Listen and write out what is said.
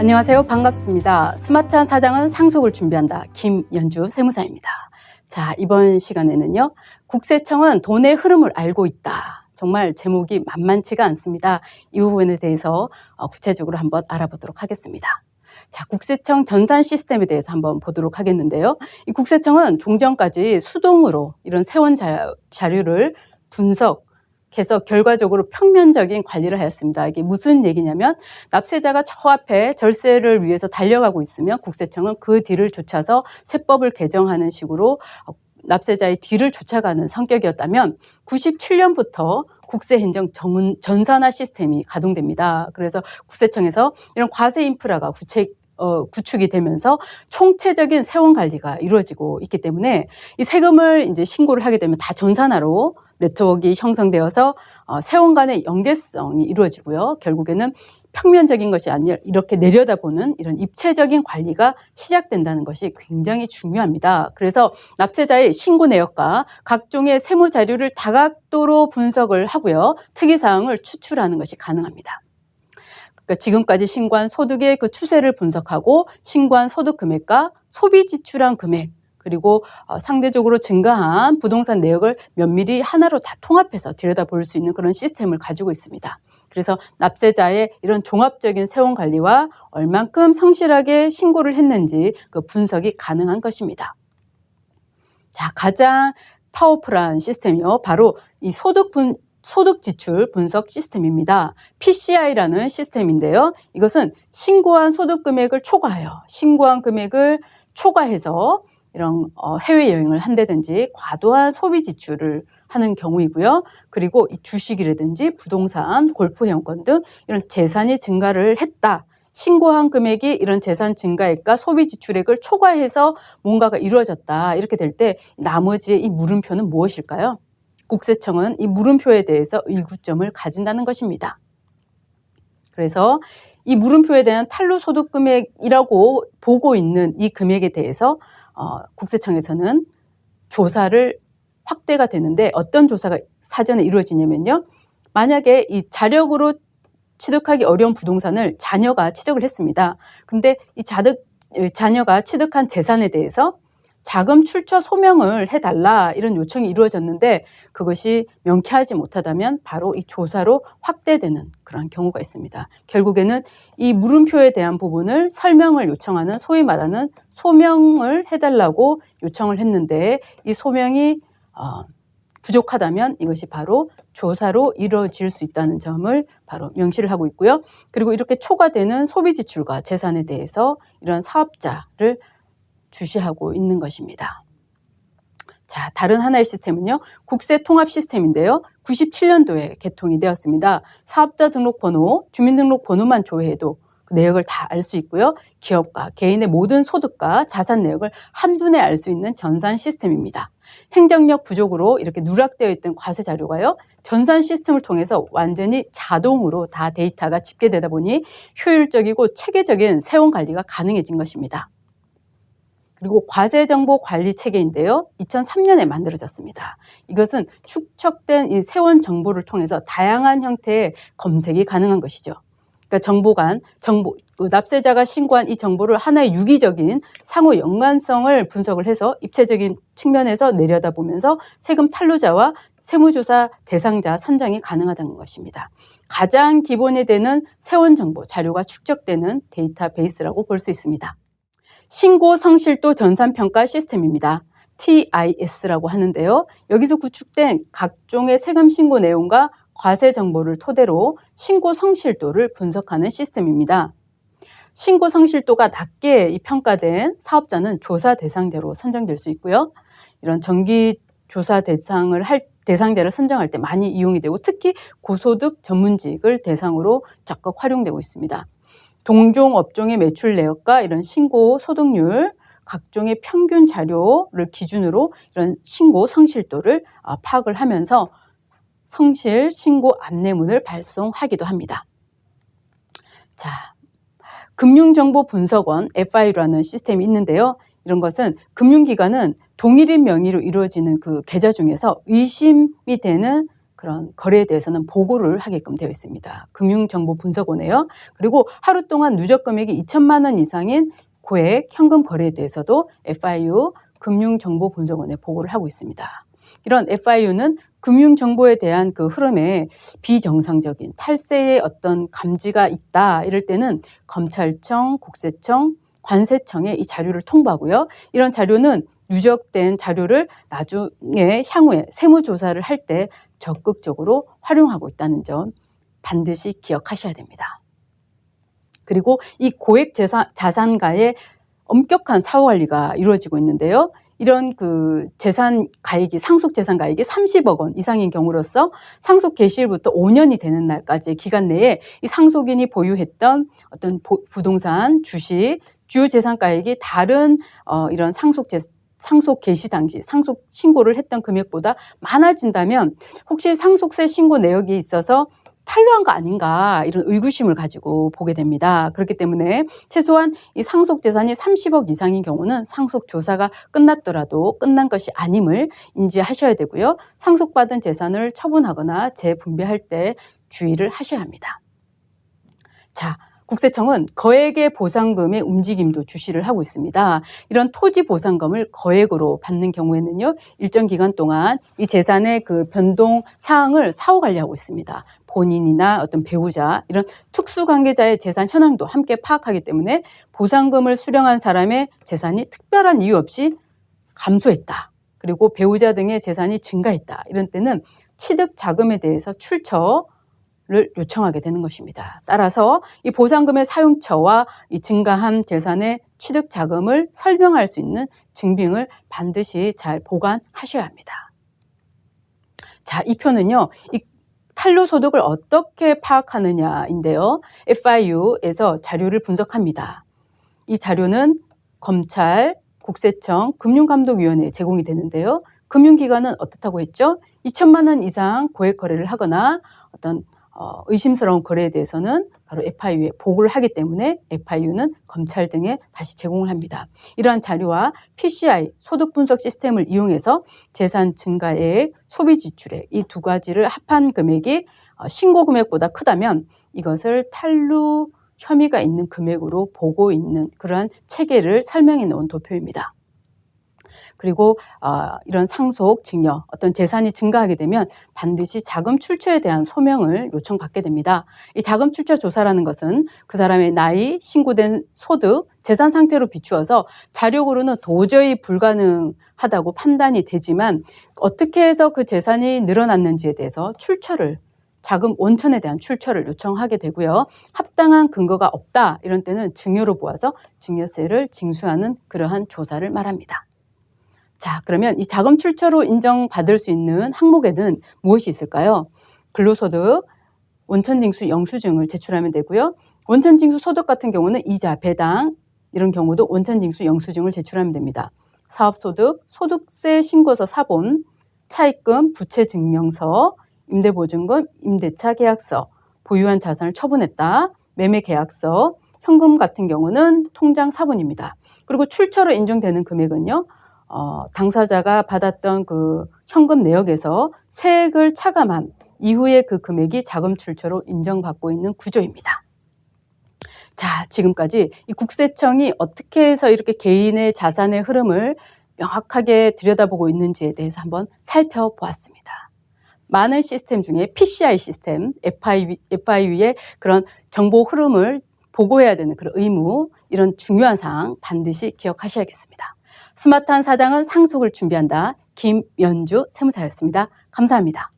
안녕하세요. 반갑습니다. 스마트한 사장은 상속을 준비한다. 김연주 세무사입니다. 자, 이번 시간에는요. 국세청은 돈의 흐름을 알고 있다. 정말 제목이 만만치가 않습니다. 이 부분에 대해서 구체적으로 한번 알아보도록 하겠습니다. 자, 국세청 전산 시스템에 대해서 한번 보도록 하겠는데요. 이 국세청은 종전까지 수동으로 이런 세원 자료를 분석해서 결과적으로 평면적인 관리를 하였습니다. 이게 무슨 얘기냐면 납세자가 저 앞에 절세를 위해서 달려가고 있으면 국세청은 그 뒤를 쫓아서 세법을 개정하는 식으로 납세자의 뒤를 쫓아가는 성격이었다면 97년부터 국세행정 전산화 시스템이 가동됩니다. 그래서 국세청에서 이런 과세 인프라가 구축이 되면서 총체적인 세원 관리가 이루어지고 있기 때문에 이 세금을 이제 신고를 하게 되면 다 전산화로 네트워크가 형성되어서 세원 간의 연계성이 이루어지고요. 결국에는 평면적인 것이 아니라 이렇게 내려다보는 이런 입체적인 관리가 시작된다는 것이 굉장히 중요합니다. 그래서 납세자의 신고 내역과 각종의 세무 자료를 다각도로 분석을 하고요. 특이사항을 추출하는 것이 가능합니다. 그러니까 지금까지 신고한 소득의 그 추세를 분석하고 신고한 소득 금액과 소비 지출한 금액 그리고 상대적으로 증가한 부동산 내역을 면밀히 하나로 다 통합해서 들여다볼 수 있는 그런 시스템을 가지고 있습니다. 그래서 납세자의 이런 종합적인 세원 관리와 얼만큼 성실하게 신고를 했는지 그 분석이 가능한 것입니다. 자, 가장 파워풀한 시스템이요. 바로 이 소득 지출 분석 시스템입니다. PCI라는 시스템인데요. 이것은 신고한 소득 금액을 초과해서 이런 해외여행을 한다든지 과도한 소비 지출을 하는 경우이고요. 그리고 이 주식이라든지 부동산, 골프 회원권 등 이런 재산이 증가를 했다. 신고한 금액이 이런 재산 증가액과 소비 지출액을 초과해서 뭔가가 이루어졌다. 이렇게 될 때 나머지의 이 물음표는 무엇일까요? 국세청은 이 물음표에 대해서 의구점을 가진다는 것입니다. 그래서 이 물음표에 대한 탄로소득 금액이라고 보고 있는 이 금액에 대해서 국세청에서는 조사를 확대가 되는데 어떤 조사가 사전에 이루어지냐면요. 만약에 이 자력으로 취득하기 어려운 부동산을 자녀가 취득을 했습니다. 근데 이 자녀가 취득한 재산에 대해서 자금 출처 소명을 해달라 이런 요청이 이루어졌는데 그것이 명쾌하지 못하다면 바로 이 조사로 확대되는 그런 경우가 있습니다. 결국에는 이 물음표에 대한 부분을 설명을 요청하는 소위 말하는 소명을 해달라고 요청을 했는데 이 소명이 부족하다면 이것이 바로 조사로 이루어질 수 있다는 점을 바로 명시를 하고 있고요. 그리고 이렇게 초과되는 소비 지출과 재산에 대해서 이런 사업자를 주시하고 있는 것입니다. 자, 다른 하나의 시스템은요. 국세 통합 시스템인데요. 97년도에 개통이 되었습니다. 사업자 등록번호, 주민등록번호만 조회해도 그 내역을 다 알 수 있고요. 기업가, 개인의 모든 소득과 자산 내역을 한눈에 알 수 있는 전산 시스템입니다. 행정력 부족으로 이렇게 누락되어 있던 과세 자료가요. 전산 시스템을 통해서 완전히 자동으로 다 데이터가 집계되다 보니 효율적이고 체계적인 세원 관리가 가능해진 것입니다. 그리고 과세정보관리체계인데요. 2003년에 만들어졌습니다. 이것은 축적된 이 세원 정보를 통해서 다양한 형태의 검색이 가능한 것이죠. 그러니까 납세자가 신고한 이 정보를 하나의 유기적인 상호 연관성을 분석을 해서 입체적인 측면에서 내려다보면서 세금 탈루자와 세무조사 대상자 선정이 가능하다는 것입니다. 가장 기본이 되는 세원 정보 자료가 축적되는 데이터베이스라고 볼 수 있습니다. 신고 성실도 전산평가 시스템입니다. TIS라고 하는데요. 여기서 구축된 각종의 세금 신고 내용과 과세 정보를 토대로 신고 성실도를 분석하는 시스템입니다. 신고 성실도가 낮게 평가된 사업자는 조사 대상자로 선정될 수 있고요. 이런 정기 조사 대상자를 선정할 때 많이 이용이 되고 특히 고소득 전문직을 대상으로 적극 활용되고 있습니다. 동종 업종의 매출 내역과 이런 신고 소득률, 각종의 평균 자료를 기준으로 이런 신고 성실도를 파악을 하면서 성실 신고 안내문을 발송하기도 합니다. 자, 금융정보분석원 FI라는 시스템이 있는데요. 이런 것은 금융기관은 동일인 명의로 이루어지는 그 계좌 중에서 의심이 되는 그런 거래에 대해서는 보고를 하게끔 되어 있습니다. 금융정보분석원에요. 그리고 하루 동안 누적 금액이 2천만 원 이상인 고액 현금 거래에 대해서도 FIU 금융정보분석원에 보고를 하고 있습니다. 이런 FIU는 금융정보에 대한 그 흐름에 비정상적인 탈세의 어떤 감지가 있다 이럴 때는 검찰청, 국세청, 관세청에 이 자료를 통보하고요. 이런 자료는 누적된 자료를 나중에 향후에 세무조사를 할 때 적극적으로 활용하고 있다는 점 반드시 기억하셔야 됩니다. 그리고 이 고액 자산가의 엄격한 사후관리가 이루어지고 있는데요. 이런 그 재산 가액이 상속 재산 가액이 30억 원 이상인 경우로서 상속 개시일부터 5년이 되는 날까지 기간 내에 이 상속인이 보유했던 어떤 부동산, 주식, 주요 재산 가액이 다른 이런 상속 개시 당시 상속 신고를 했던 금액보다 많아진다면 혹시 상속세 신고 내역이 있어서 탄로한 거 아닌가 이런 의구심을 가지고 보게 됩니다. 그렇기 때문에 최소한 이 상속 재산이 30억 이상인 경우는 상속 조사가 끝났더라도 끝난 것이 아님을 인지하셔야 되고요. 상속받은 재산을 처분하거나 재분배할 때 주의를 하셔야 합니다. 자, 국세청은 거액의 보상금의 움직임도 주시를 하고 있습니다. 이런 토지 보상금을 거액으로 받는 경우에는요, 일정 기간 동안 이 재산의 그 변동 사항을 사후 관리하고 있습니다. 본인이나 어떤 배우자 이런 특수관계자의 재산 현황도 함께 파악하기 때문에 보상금을 수령한 사람의 재산이 특별한 이유 없이 감소했다. 그리고 배우자 등의 재산이 증가했다. 이런 때는 취득 자금에 대해서 출처를 요청하게 되는 것입니다. 따라서 이 보상금의 사용처와 이 증가한 재산의 취득 자금을 설명할 수 있는 증빙을 반드시 잘 보관하셔야 합니다. 자, 이 표는요. 이 탄로 소득을 어떻게 파악하느냐인데요. FIU에서 자료를 분석합니다. 이 자료는 검찰, 국세청, 금융감독위원회에 제공이 되는데요. 금융기관은 어떻다고 했죠? 2천만 원 이상 고액 거래를 하거나 어떤 의심스러운 거래에 대해서는 바로 FIU에 보고를 하기 때문에 FIU는 검찰 등에 다시 제공을 합니다. 이러한 자료와 PCI 소득 분석 시스템을 이용해서 재산 증가액, 소비 지출액 이 두 가지를 합한 금액이 신고 금액보다 크다면 이것을 탈루 혐의가 있는 금액으로 보고 있는 그러한 체계를 설명해 놓은 도표입니다. 그리고 이런 상속, 증여, 어떤 재산이 증가하게 되면 반드시 자금 출처에 대한 소명을 요청받게 됩니다. 이 자금 출처 조사라는 것은 그 사람의 나이, 신고된 소득, 재산 상태로 비추어서 자력으로는 도저히 불가능하다고 판단이 되지만 어떻게 해서 그 재산이 늘어났는지에 대해서 출처를 자금 원천에 대한 출처를 요청하게 되고요. 합당한 근거가 없다 이런 때는 증여로 보아서 증여세를 징수하는 그러한 조사를 말합니다. 자, 그러면 이 자금 출처로 인정받을 수 있는 항목에는 무엇이 있을까요? 근로소득, 원천징수 영수증을 제출하면 되고요. 원천징수 소득 같은 경우는 이자, 배당 이런 경우도 원천징수 영수증을 제출하면 됩니다. 사업소득, 소득세 신고서 사본, 차입금, 부채증명서, 임대보증금, 임대차 계약서, 보유한 자산을 처분했다, 매매계약서, 현금 같은 경우는 통장 사본입니다. 그리고 출처로 인정되는 금액은요. 당사자가 받았던 그 현금 내역에서 세액을 차감한 이후에 그 금액이 자금 출처로 인정받고 있는 구조입니다. 자, 지금까지 이 국세청이 어떻게 해서 이렇게 개인의 자산의 흐름을 명확하게 들여다보고 있는지에 대해서 한번 살펴보았습니다. 많은 시스템 중에 PCI 시스템, FIU의 그런 정보 흐름을 보고해야 되는 그런 의무, 이런 중요한 사항 반드시 기억하셔야겠습니다. 스마트한 사장은 상속을 준비한다. 김연주 세무사였습니다. 감사합니다.